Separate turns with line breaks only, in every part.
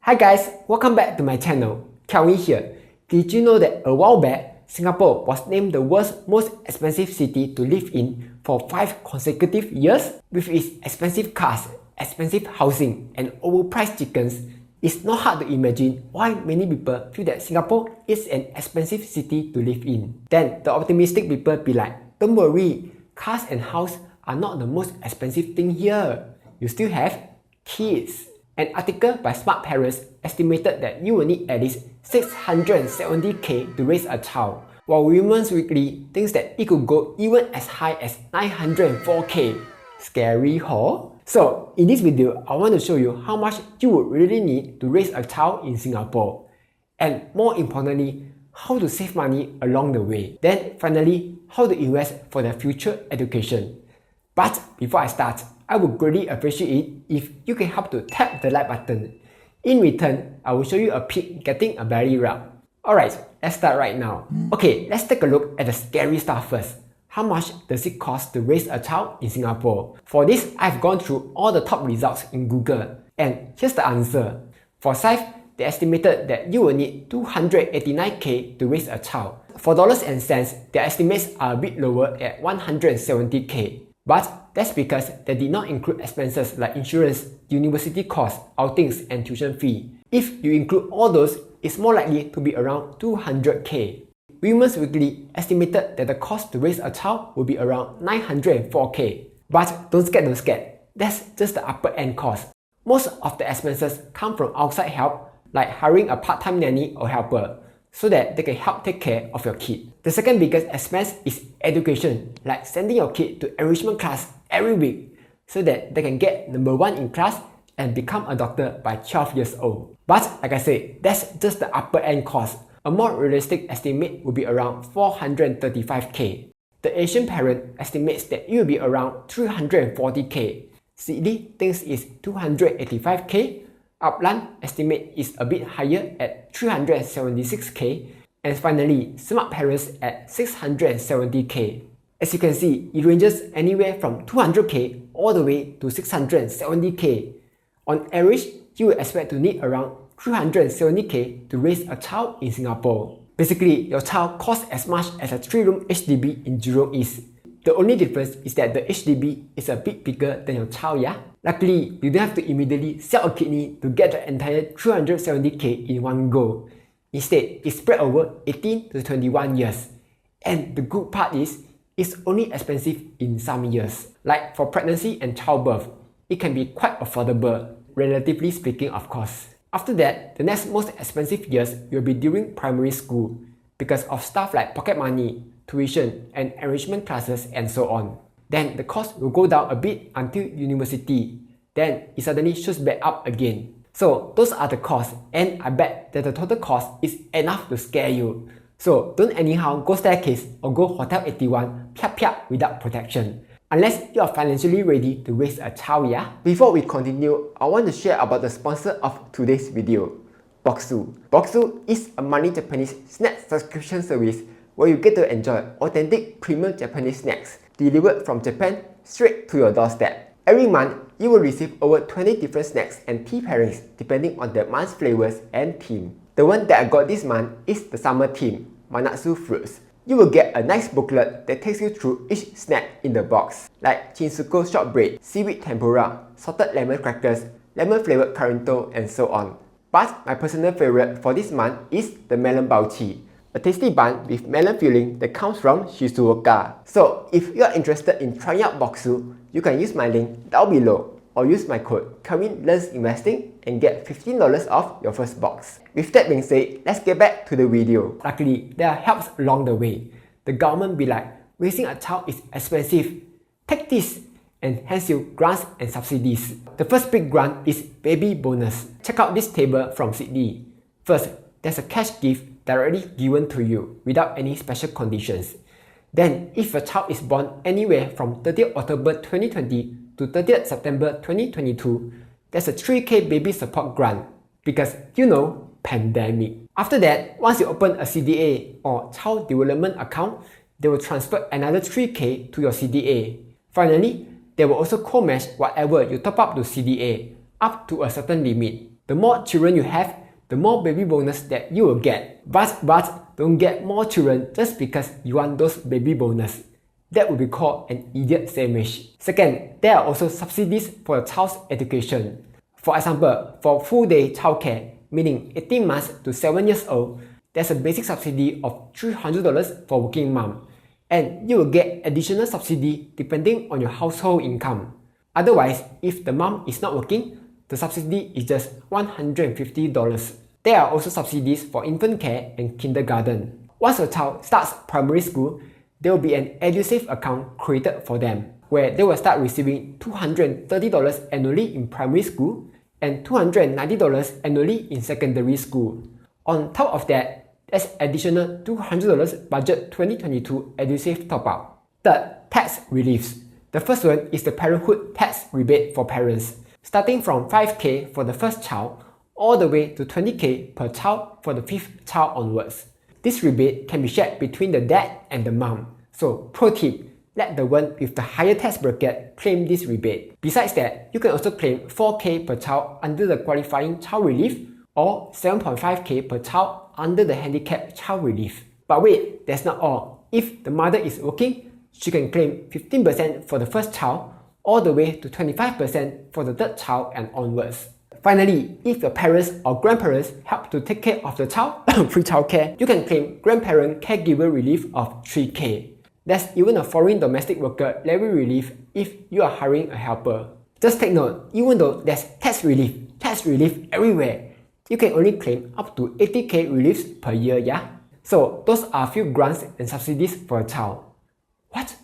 Hi guys, welcome back to my channel. Kelvin here. Did you know that a while back, Singapore was named the world's most expensive city to live in for 5 consecutive years? With its expensive cars, expensive housing, and overpriced chickens, it's not hard to imagine why many people feel that Singapore is an expensive city to live in. Then the optimistic people be like, don't worry, cars and house are not the most expensive thing here. You still have kids. An article by Smart Parents estimated that you will need at least 670k to raise a child, while Women's Weekly thinks that it could go even as high as 904k. Scary, huh? So, in this video, I want to show you how much you would really need to raise a child in Singapore. And more importantly, how to save money along the way. Then finally, how to invest for their future education. But before I start, I would greatly appreciate it if you can help to tap the like button. In return, I will show you a pig getting a belly rub. Alright, let's start right now. Okay, let's take a look at the scary stuff first. How much does it cost to raise a child in Singapore? For this, I've gone through all the top results in Google. And here's the answer. For SIFE, they estimated that you will need 289k to raise a child. For dollars and cents, their estimates are a bit lower at 170k. But that's because they did not include expenses like insurance, university costs, outings, and tuition fee. If you include all those, it's more likely to be around 200k. Women's Weekly estimated that the cost to raise a child will be around 904k. But don't scared, that's just the upper end cost. Most of the expenses come from outside help, like hiring a part-time nanny or helper, so that they can help take care of your kid. The second biggest expense is education, like sending your kid to enrichment class every week, so that they can get number 1 in class and become a doctor by 12 years old. But like I said, that's just the upper end cost. A more realistic estimate would be around 435k. The Asian parent estimates that it will be around 340k. Sydney thinks it's 285k. Upland estimate is a bit higher at 376k. And finally, Smart Parents at 670k. As you can see, it ranges anywhere from 200k all the way to 670k. On average, you will expect to need around 370k to raise a child in Singapore. Basically, your child costs as much as a 3-room HDB in Jurong East. The only difference is that the HDB is a bit bigger than your child, yeah? Luckily, you don't have to immediately sell a kidney to get the entire 370k in one go. Instead, it's spread over 18 to 21 years. And the good part is, it's only expensive in some years. Like for pregnancy and childbirth, it can be quite affordable, relatively speaking of course. After that, the next most expensive years will be during primary school because of stuff like pocket money, tuition, and enrichment classes and so on. Then the cost will go down a bit until university. Then it suddenly shoots back up again. So those are the costs, and I bet that the total cost is enough to scare you. So don't anyhow go staircase or go Hotel 81 piap without protection. Unless you are financially ready to raise a child, yeah? Before we continue, I want to share about the sponsor of today's video, Bokksu. Bokksu is a money Japanese snack subscription service where you get to enjoy authentic premium Japanese snacks delivered from Japan straight to your doorstep. Every month, you will receive over 20 different snacks and tea pairings depending on the month's flavors and theme. The one that I got this month is the summer theme, Manatsu fruits. You will get a nice booklet that takes you through each snack in the box, like Chinsuko shortbread, seaweed tempura, salted lemon crackers, lemon flavored Karinto, and so on. But my personal favorite for this month is the melon baochi, a tasty bun with melon filling that comes from Shizuoka. So if you are interested in trying out Bokksu, you can use my link down below or use my code KelvinLearnsInvesting and get $15 off your first box. With that being said, let's get back to the video. Luckily, there are helps along the way. The government be like, raising a child is expensive. Take this, and hands you grants and subsidies. The first big grant is baby bonus. Check out this table from Sydney. First, there's a cash gift directly given to you without any special conditions. Then, if a child is born anywhere from 30th October 2020 to 30th September 2022, there's a 3k baby support grant because, you know, pandemic. After that, once you open a CDA or child development account, they will transfer another 3k to your CDA. Finally, they will also co-match whatever you top up to CDA up to a certain limit. The more children you have, the more baby bonus that you will get. But don't get more children just because you want those baby bonus. That would be called an idiot sandwich. Second, there are also subsidies for your child's education. For example, for full-day childcare, meaning 18 months to 7 years old, there's a basic subsidy of $300 for working mom, and you will get additional subsidy depending on your household income. Otherwise, if the mom is not working, the subsidy is just $150. There are also subsidies for infant care and kindergarten. Once your child starts primary school, there will be an EduSave account created for them, where they will start receiving $230 annually in primary school and $290 annually in secondary school. On top of that, there's additional $200 budget 2022 EduSave top-up. Third, tax reliefs. The first one is the parenthood tax rebate for parents, starting from $5,000 for the first child all the way to $20,000 per child for the 5th child onwards. This rebate can be shared between the dad and the mom. So, pro tip, let the one with the higher tax bracket claim this rebate. Besides that, you can also claim $4,000 per child under the qualifying child relief or $7.5,000 per child under the handicapped child relief. But wait, that's not all. If the mother is working, she can claim 15% for the first child all the way to 25% for the 3rd child and onwards. Finally, if your parents or grandparents help to take care of the child, free childcare, you can claim grandparent caregiver relief of $3,000. There's even a foreign domestic worker levy relief if you are hiring a helper. Just take note, even though there's tax relief everywhere, you can only claim up to $80,000 reliefs per year, yeah? So those are a few grants and subsidies for a child. What?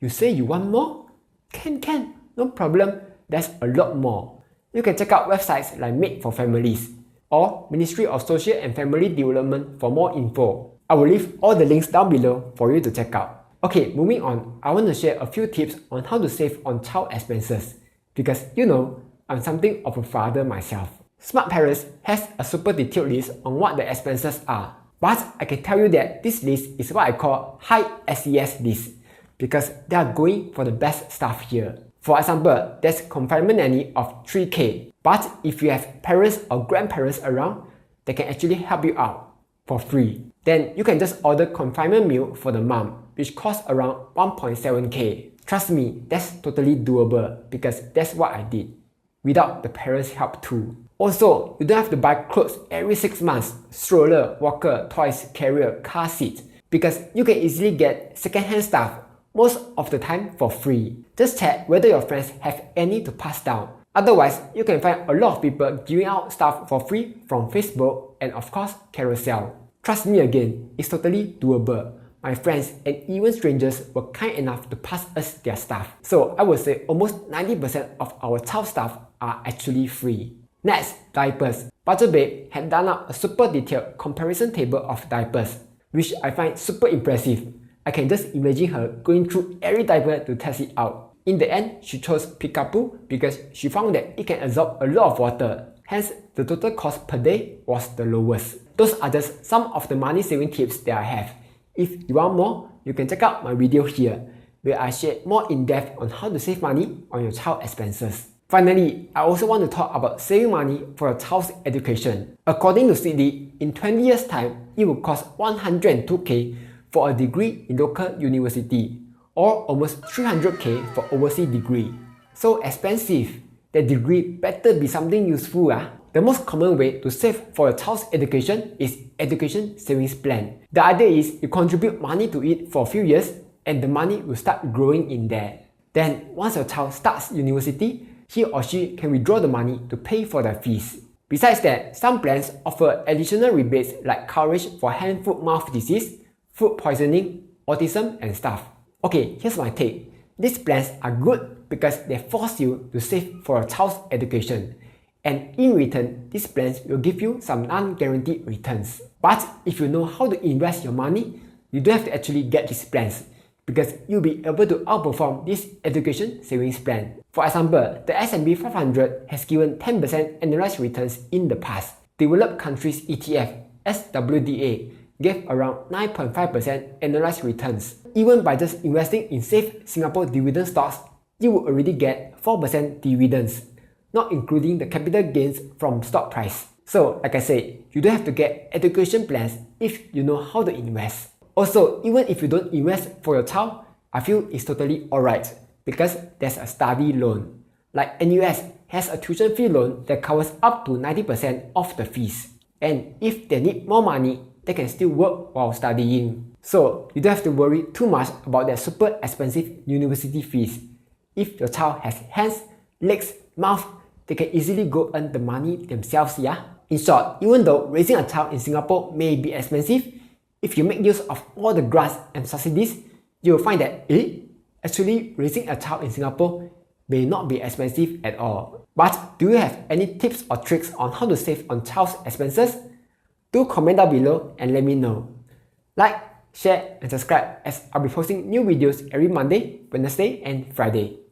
You say you want more? Can, no problem. There's a lot more. You can check out websites like Made for Families or Ministry of Social and Family Development for more info. I will leave all the links down below for you to check out. Okay, moving on, I want to share a few tips on how to save on child expenses, because you know, I'm something of a father myself. Smart Parents has a super detailed list on what the expenses are, but I can tell you that this list is what I call high SES list, because they are going for the best stuff here. For example, there's confinement nanny of $3,000, but if you have parents or grandparents around, they can actually help you out for free. Then you can just order confinement meal for the mom, which costs around $1.7K. Trust me, that's totally doable because that's what I did, without the parents' help too. Also, you don't have to buy clothes every 6 months, stroller, walker, toys, carrier, car seat, because you can easily get second-hand stuff most of the time for free. Just check whether your friends have any to pass down. Otherwise, you can find a lot of people giving out stuff for free from Facebook and of course Carousell. Trust me again, it's totally doable. My friends and even strangers were kind enough to pass us their stuff. So I would say almost 90% of our child stuff are actually free. Next, diapers. Budget Babe had done up a super detailed comparison table of diapers, which I find super impressive. I can just imagine her going through every diaper to test it out. In the end, she chose Peekaboo because she found that it can absorb a lot of water. Hence, the total cost per day was the lowest. Those are just some of the money saving tips that I have. If you want more, you can check out my video here, where I share more in depth on how to save money on your child expenses. Finally, I also want to talk about saving money for your child's education. According to Sidley, in 20 years time, it will cost $102K for a degree in local university, or almost $300K for overseas degree. So expensive. That degree better be something useful. The most common way to save for your child's education is education savings plan. The idea is you contribute money to it for a few years and the money will start growing in there. Then once your child starts university, he or she can withdraw the money to pay for their fees. Besides that, some plans offer additional rebates like coverage for hand-foot-mouth disease, food poisoning, autism and stuff. Okay, here's my take. These plans are good because they force you to save for your child's education. And in return, these plans will give you some non-guaranteed returns. But if you know how to invest your money, you don't have to actually get these plans because you'll be able to outperform this education savings plan. For example, the S&P 500 has given 10% annualized returns in the past. Developed countries ETF, SWDA, gave around 9.5% annualized returns. Even by just investing in safe Singapore dividend stocks, you will already get 4% dividends. not including the capital gains from stock price. So, like I said, you don't have to get education plans if you know how to invest. Also, even if you don't invest for your child, I feel it's totally alright because there's a study loan. Like NUS has a tuition fee loan that covers up to 90% of the fees. And if they need more money, they can still work while studying. So you don't have to worry too much about their super expensive university fees. If your child has hands, legs, mouth, they can easily go earn the money themselves, yeah? In short, even though raising a child in Singapore may be expensive, if you make use of all the grants and subsidies, you will find that, actually raising a child in Singapore may not be expensive at all. But do you have any tips or tricks on how to save on child's expenses? Do comment down below and let me know. Like, share and subscribe as I'll be posting new videos every Monday, Wednesday and Friday.